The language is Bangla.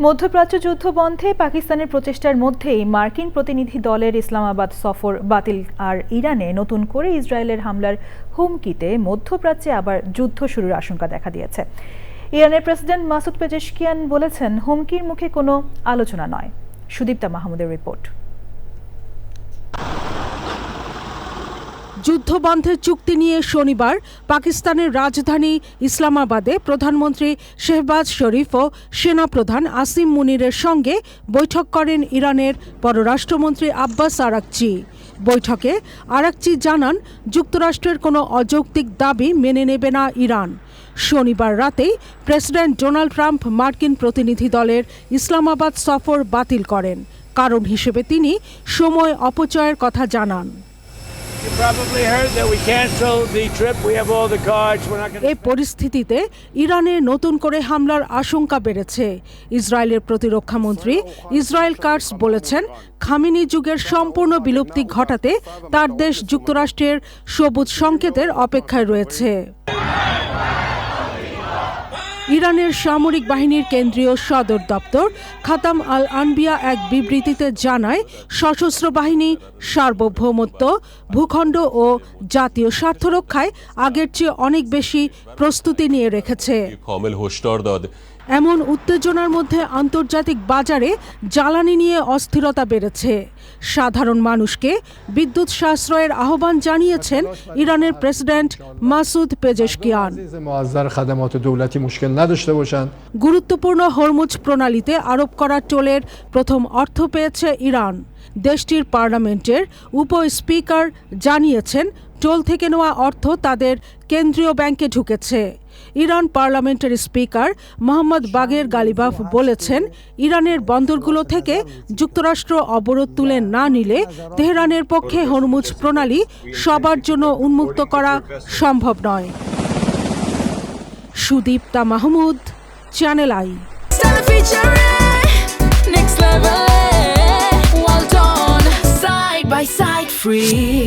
মধ্যপ্রাচ্য যুদ্ধ বন্ধে পাকিস্তানের প্রচেষ্টার মধ্যেই মার্কিন প্রতিনিধি দলের ইসলামাবাদ সফর বাতিল আর ইরানে নতুন করে ইসরায়েলের হামলার হুমকিতে মধ্যপ্রাচ্যে আবার যুদ্ধ শুরুর আশঙ্কা দেখা দিয়েছে। ইরানের প্রেসিডেন্ট মাসুদ পেজেশকিয়ান বলেছেন, হুমকির মুখে কোনো আলোচনা নয়। সুদীপ্তা মাহমুদের রিপোর্ট। যুদ্ধবন্ধের চুক্তি নিয়ে শনিবার পাকিস্তানের রাজধানী ইসলামাবাদে প্রধানমন্ত্রী শেহবাজ শরীফ ও সেনাপ্রধান আসিম মুনিরের সঙ্গে বৈঠক করেন ইরানের পররাষ্ট্রমন্ত্রী আব্বাস আরাকচি। বৈঠকে আরাকচি জানান, যুক্তরাষ্ট্রের কোনো অযৌক্তিক দাবি মেনে নেবে না ইরান। শনিবার রাতেই প্রেসিডেন্ট ডোনাল্ড ট্রাম্প মার্কিন প্রতিনিধি দলের ইসলামাবাদ সফর বাতিল করেন। কারণ হিসেবে তিনি সময় অপচয়ের কথা জানান। এই পরিস্থিতিতে ইরানে নতুন করে হামলার আশঙ্কা বেড়েছে। ইসরায়েলের প্রতিরক্ষামন্ত্রী ইসরায়েল কাটস বলেছেন, খামেনি যুগের সম্পূর্ণ বিলুপ্তি ঘটাতে তার দেশ যুক্তরাষ্ট্রের সবুজ সংকেতের অপেক্ষায় রয়েছে। ইরানের সামরিক বাহিনীর কেন্দ্রীয় সদর দপ্তর খাতাম আল আনবিয়া এক বিবৃতিতে জানায়, সশস্ত্র বাহিনী সার্বভৌমত্ব, ভূখণ্ড ও জাতীয় স্বার্থ রক্ষায় আগের চেয়ে অনেক বেশি প্রস্তুতি নিয়ে রেখেছে। এমন উত্তেজনার মধ্যে আন্তর্জাতিক বাজারে জ্বালানি নিয়ে অস্থিরতা বেড়েছে। সাধারণ মানুষকে বিদ্যুৎ সাশ্রয়ের আহ্বান জানিয়েছেন ইরানের প্রেসিডেন্ট মাসুদ পেজেশকিয়ান। গুরুত্বপূর্ণ হরমুজ প্রণালীতে আরোপ করা টোলের প্রথম অর্থ পেয়েছে ইরান। দেশটির পার্লামেন্টের উপ স্পিকার জানিয়েছেন, টোল থেকে নেওয়া অর্থ তাদের কেন্দ্রীয় ব্যাংকে ঢুকেছে। ইরান পার্লামেন্টের স্পিকার মোহাম্মদ বাগের গালিবাফ বলেছেন, ইরানের বন্দরগুলো থেকে যুক্তরাষ্ট্র অবরোধ তুলে না নিলে তেহরানের পক্ষে হরমুজ প্রণালী সবার জন্য উন্মুক্ত করা সম্ভব নয়। Sudipta Mahmud, channel I. Side by side, free.